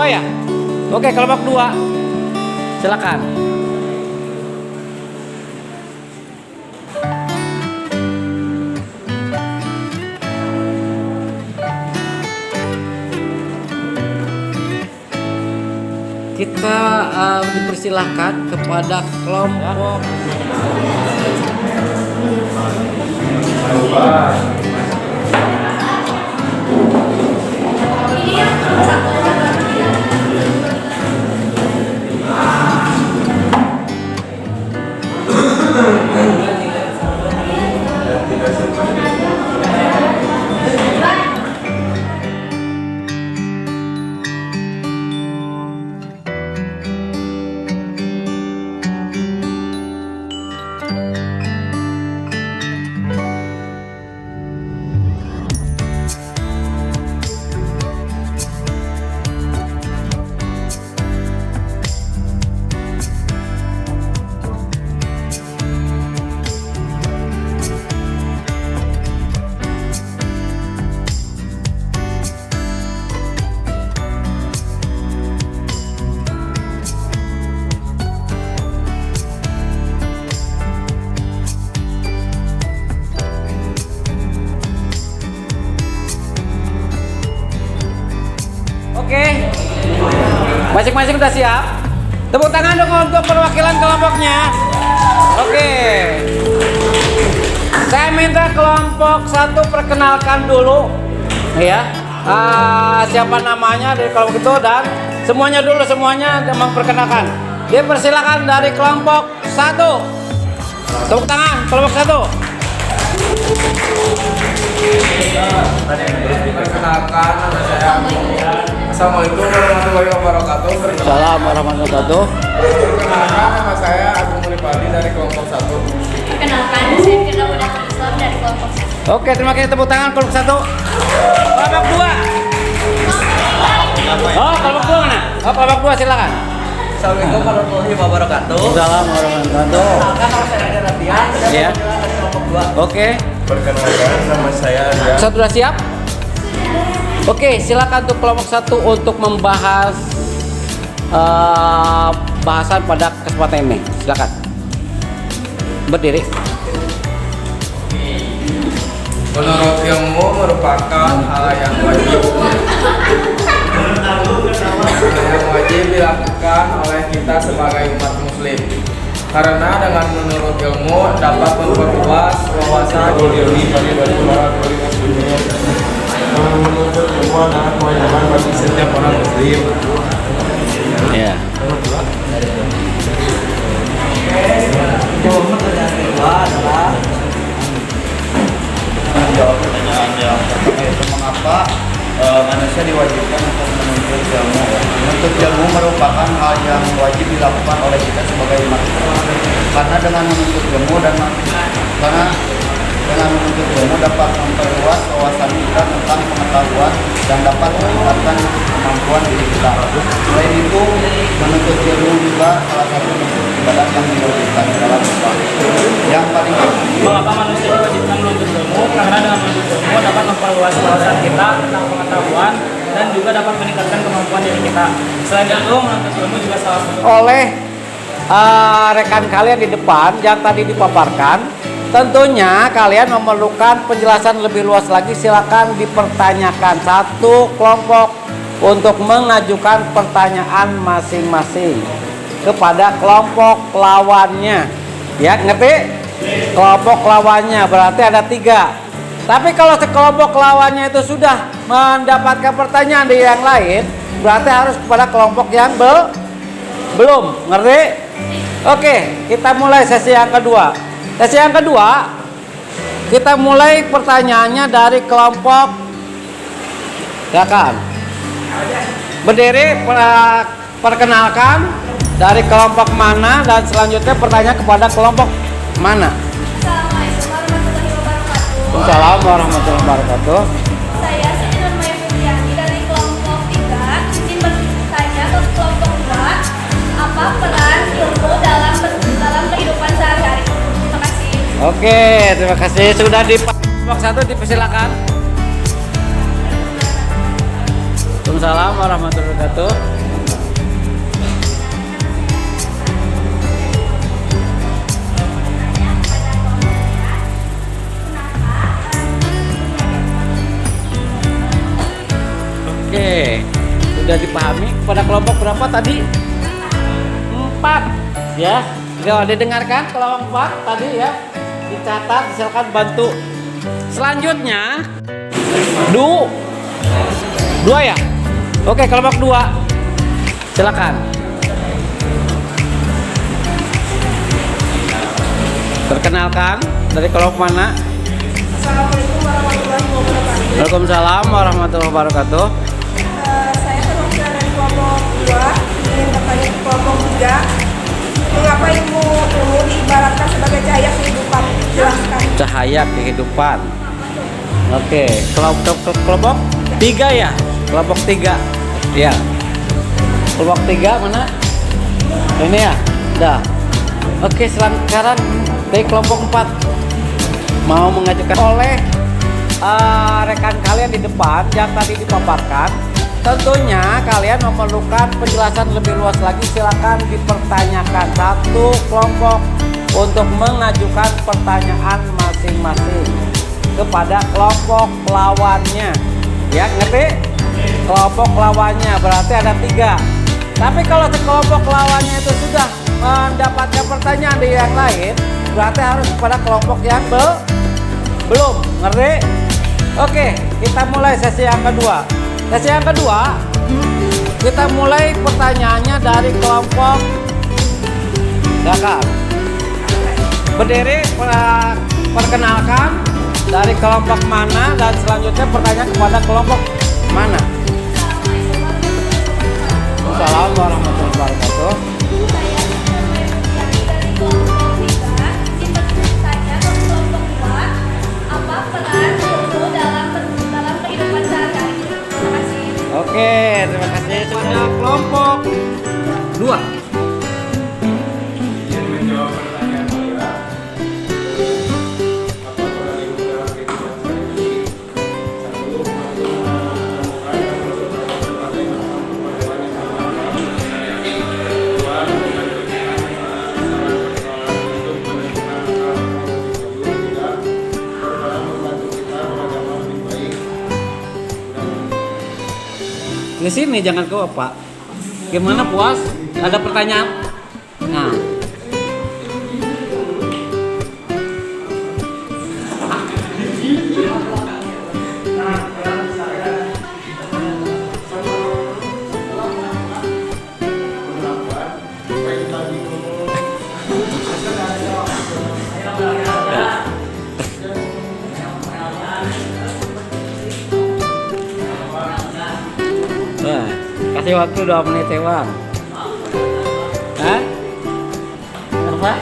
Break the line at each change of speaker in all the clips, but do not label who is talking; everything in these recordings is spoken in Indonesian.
2 ya? Oke, kelompok 2. Silakan. Kita dipersilahkan kepada kelompok Oke, masing-masing udah siap. Tepuk tangan dong untuk perwakilan kelompoknya. Oke, saya minta kelompok 1 perkenalkan dulu, ya. Siapa namanya dari kelompok itu dan semuanya memperkenalkan. Dipersilakan dari kelompok 1. Tepuk tangan kelompok 1.
Perkenalkan, nama saya. Assalamualaikum warahmatullahi wabarakatuh.
Assalamualaikum warahmatullahi wabarakatuh.
Perkenalkan, nama saya Agung Mulipadi dari kelompok 1.
Perkenalkan, saya Firda Mudatul Islam dari kelompok 1.
Oke, terima kasih, tepuk tangan kelompok 1. Kelompok 2. Oh, kelompok 2 mana? Oh, kelompok 2 silakan.
Assalamualaikum warahmatullahi wabarakatuh.
Assalamualaikum warahmatullahi wabarakatuh.
Perkenalkan, nama saya Adi Ratian dari
Iya.
kelompok 2.
Oke,
Perkenalkan, nama saya Adrian.
sudah siap? Oke, silakan untuk kelompok 1 untuk membahas bahasan pada kesempatan ini. Silakan. Berdiri.
Menurut ilmu merupakan hal yang wajib dilakukan oleh kita sebagai umat muslim. Karena dengan menurut ilmu dapat memperluas wawasan diri menuntut ilmu adalah kewajiban bagi setiap orang muslim.
Ya.
Pertanyaan kedua adalah
menjawab pertanyaan yang pertama itu mengapa manusia diwajibkan untuk menuntut ilmu. Menuntut ilmu merupakan hal yang wajib dilakukan oleh kita sebagai umat. Karena dengan menuntut ilmu dapat memperluas wawasan kita tentang pengetahuan dan dapat meningkatkan kemampuan diri kita. Selain itu, menuntut ilmu juga salah satu bentuk ibadah yang diwajibkan dalam Islam. Yang paling penting,
mengapa manusia diwajibkan menuntut ilmu? Karena dengan menuntut ilmu dapat memperluas wawasan kita tentang pengetahuan dan juga dapat meningkatkan kemampuan diri kita. Selain itu, menuntut ilmu juga salah satu
Oleh rekan kalian di depan yang tadi dipaparkan, tentunya kalian memerlukan penjelasan lebih luas lagi. Silakan dipertanyakan satu kelompok untuk mengajukan pertanyaan masing-masing kepada kelompok lawannya. Ya, ngerti? Kelompok lawannya berarti ada 3. Tapi kalau sekelompok lawannya itu sudah mendapatkan pertanyaan dari yang lain, berarti harus kepada kelompok yang belum. Ngerti? Oke, kita mulai sesi yang kedua. Sesi yang kedua, kita mulai pertanyaannya dari kelompok. Silakan. Berdiri, perkenalkan dari kelompok mana dan selanjutnya pertanyaan kepada kelompok mana.
Assalamualaikum warahmatullahi wabarakatuh.
Assalamualaikum warahmatullahi wabarakatuh.
Saya Siti Nurmaya Febriani dari kelompok 3. Izin bertanya ke kelompok 2. Apa peran ilmu dalam kehidupan sehari-hari? Terima kasih.
Oke, terima kasih. Sudah di kelompok 1 dipersilakan. Waalaikumsalam warahmatullahi wabarakatuh. sudah dipahami. Pada kelompok berapa tadi? 4 ya. Sudah didengarkan kelompok 4 tadi ya. Dicatat, silakan bantu. Selanjutnya 2 ya. Oke, kelompok 2. Silakan. Perkenalkan dari kelompok mana?
Assalamualaikum warahmatullahi wabarakatuh.
Waalaikumsalam warahmatullahi wabarakatuh.
Saya terwakil dari kelompok 2, ingin bertanya ke kelompok 3. Mengapa ilmu diibaratkan sebagai cahaya kehidupan? Jelaskan.
Cahaya kehidupan. Oke, kelompok 3 ya. Kelompok 3. Ya. Kelompok 3 mana? Ini ya. Dah. Oke, sekarang dari kelompok 4 mau mengajukan oleh rekan kalian di depan yang tadi dipaparkan. Tentunya kalian memerlukan penjelasan lebih luas lagi, silakan dipertanyakan satu kelompok untuk mengajukan pertanyaan masing-masing kepada kelompok lawannya. Ya, ngerti? Kelompok lawannya berarti ada 3. Tapi kalau kelompok lawannya itu sudah mendapatkan pertanyaan di yang lain, berarti harus kepada kelompok yang belum. Ngerti? Oke, kita mulai sesi yang kedua. Sesi yang kedua, kita mulai pertanyaannya dari kelompok Dakar. Berdiri, perkenalkan dari kelompok mana, dan selanjutnya pertanyaan kepada kelompok mana. Assalamualaikum warahmatullahi wabarakatuh.
Saya dari kelompok 3, izin bertanya ke kelompok 2, apa peran ilmu dalam kehidupan sehari-hari? Terima kasih.
Oke, terima kasih. Pada kelompok 2.
Izin menjawab pertanyaan Maira. Apa peran ilmu dalam kehidupan sehari-hari? 1. Menemukan dan berbagai kepada yang sama. 2. Mengajukan persoalan hidup menemukan hal yang lebih baik. 3. Dalam membantu kita beragama lebih baik.
Di sini jangan ke Bapak. Gimana, puas? Ada pertanyaan? Nah. Nah, kasih waktu 2 menit ya, Bang. Hah? Apa?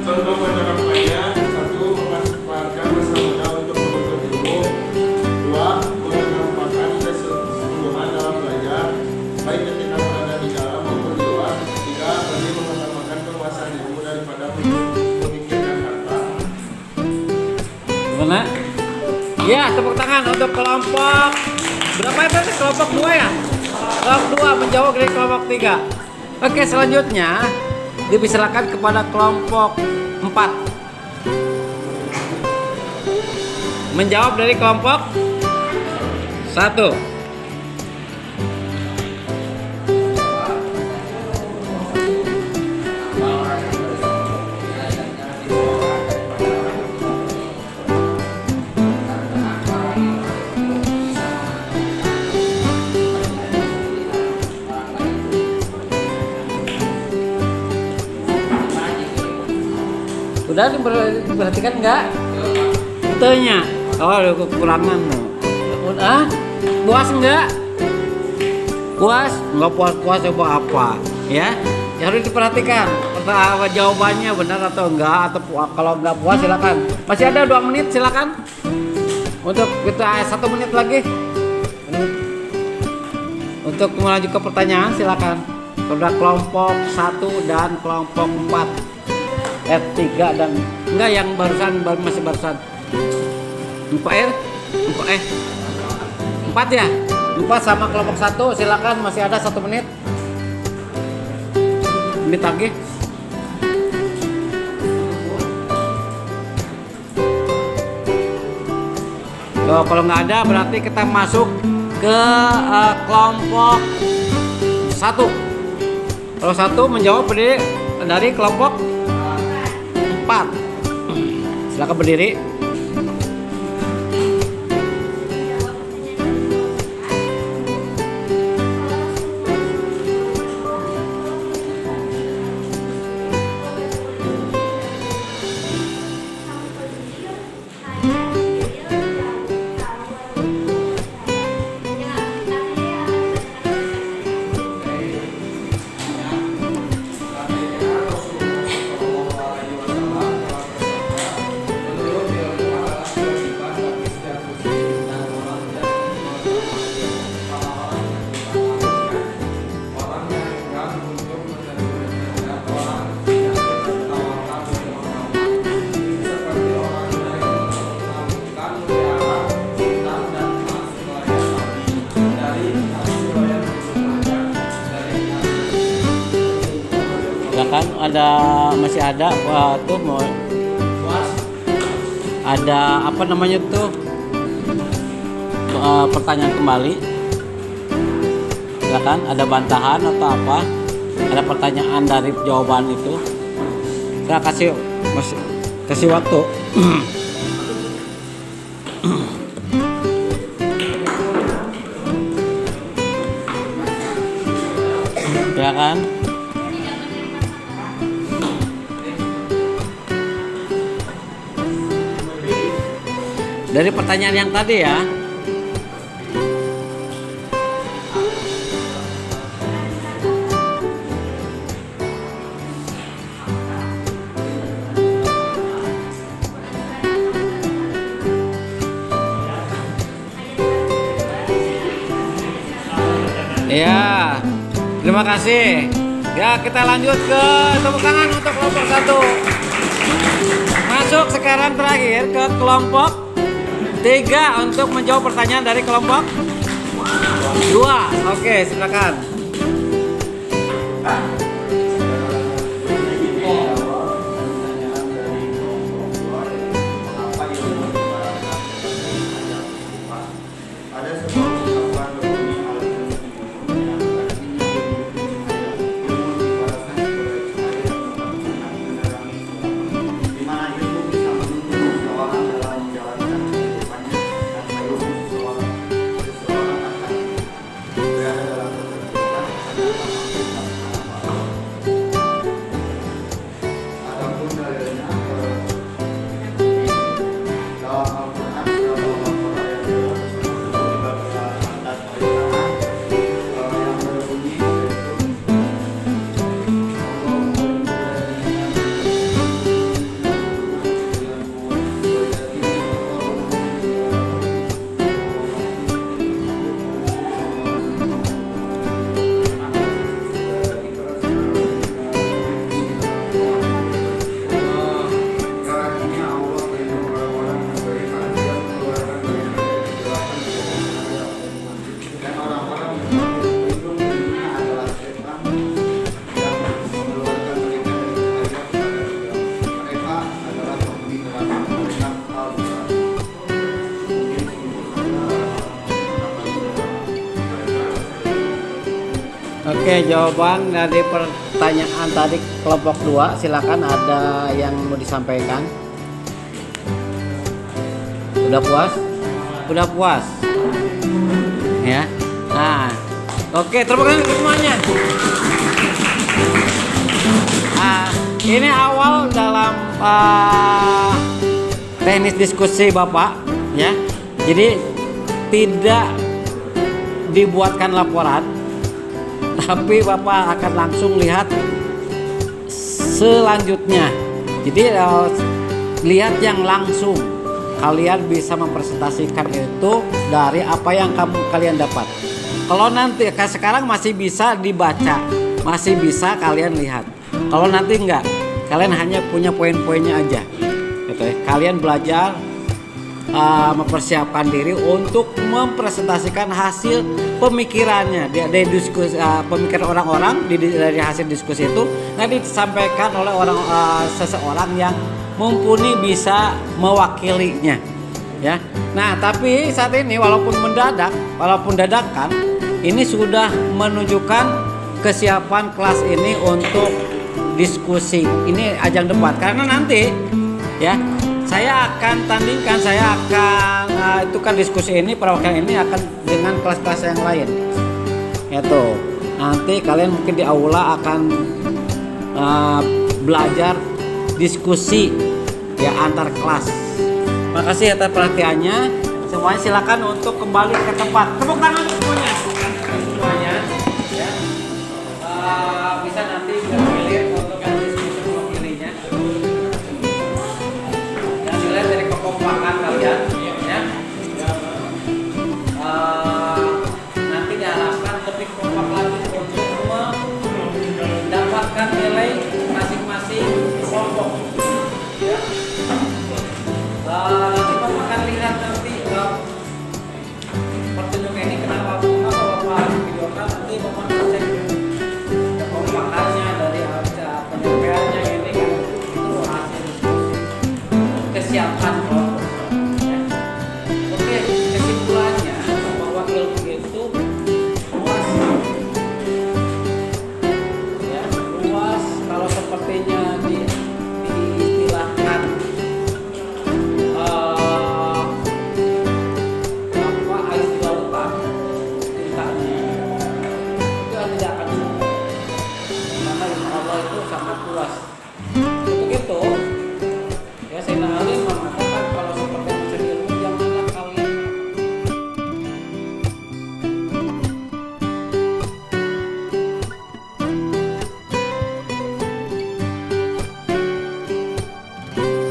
Contoh penerapannya: 1. Memanfaatkan masa muda untuk menuntut ilmu. 2. Memanfaatkan kesungguhan dalam belajar, baik ketika berada di dalam maupun di luar. 3. Lebih mengutamakan penguasaan ilmu daripada memikirkan harta.
Gimana? Ya, tepuk tangan untuk kelompok berapa itu? Kelompok 2 ya? Kelompok 2 menjawab dari kelompok 3. Oke, selanjutnya dipersilakan kepada kelompok 4 menjawab dari kelompok 1. Udah diperhatikan enggak? Itunya. Oh, ada kekurangan. Udah? Puas enggak? Puas? Enggak puas-puas coba apa? Ya? Harus diperhatikan. Jawabannya benar atau enggak, atau kalau enggak puas silakan. Masih ada 2 menit, silakan. Untuk kita 1 menit lagi. Untuk melanjutkan pertanyaan silakan. Kepada kelompok 1 dan kelompok 4. 3 dan enggak yang masih barusan 4 ya, 4 sama kelompok 1 silakan, masih ada 1 menit. menit lagi. Tuh, kalau nggak ada berarti kita masuk ke kelompok 1. Kalau 1 menjawab berdiri dari kelompok 4. Silakan berdiri. Silakan, masih ada tuh mau ada apa namanya tuh pertanyaan kembali. Silakan, ada bantahan atau apa? Ada pertanyaan dari jawaban itu. Saya kasih waktu. Ya kan? Dari pertanyaan yang tadi ya. Ya, terima kasih. Ya, kita lanjut ke tepuk tangan untuk kelompok 1. Masuk sekarang terakhir ke kelompok 3 untuk menjawab pertanyaan dari kelompok 2. Oke, silakan.
Ada sebuah ungkapan berbunyi hal yang sesungguhnya akan ini ilmu dibalasan kepada cahaya yang menerangi semua, di mana ilmu bisa menuntun seseorang dalam menjalankan kehidupannya dan ilmu seseorang akan berada dalam ketertiban adapun dalilnya dalam Al-Quran yang berbunyi dan orang-orang yang berlindung dirinya adalah setan yang mengeluarkan mereka dari cahaya kepada gelap. Mereka adalah penghuni neraka mendengar Al-Quran.
Oke, jawaban dari pertanyaan tadi kelompok 2. Silakan, ada yang mau disampaikan. Udah puas? Udah puas? Ya. Nah, oke, terima kasih semuanya. Ini awal dalam teknis diskusi Bapak, ya. Jadi tidak dibuatkan laporan, tapi Bapak akan langsung lihat selanjutnya. Jadi lihat yang langsung. Kalian bisa mempresentasikan itu dari apa yang kalian dapat. Kalau nanti sekarang masih bisa dibaca, masih bisa kalian lihat. Kalau nanti enggak, kalian hanya punya poin-poinnya aja. Gitu ya. Kalian belajar mempersiapkan diri untuk mempresentasikan hasil pemikirannya dari diskusi pemikiran orang-orang dari hasil diskusi itu nanti disampaikan oleh seseorang yang mumpuni bisa mewakilinya ya. Nah, tapi saat ini walaupun dadakan ini sudah menunjukkan kesiapan kelas ini untuk diskusi. Ini ajang debat karena nanti ya saya akan tandingkan, itu kan diskusi ini perwakilan ini akan dengan kelas-kelas yang lain. Itu nanti kalian mungkin di aula akan belajar diskusi ya antar kelas. Makasih atas perhatiannya. Semuanya silakan untuk kembali ke tempat. Tepuk tangan semuanya.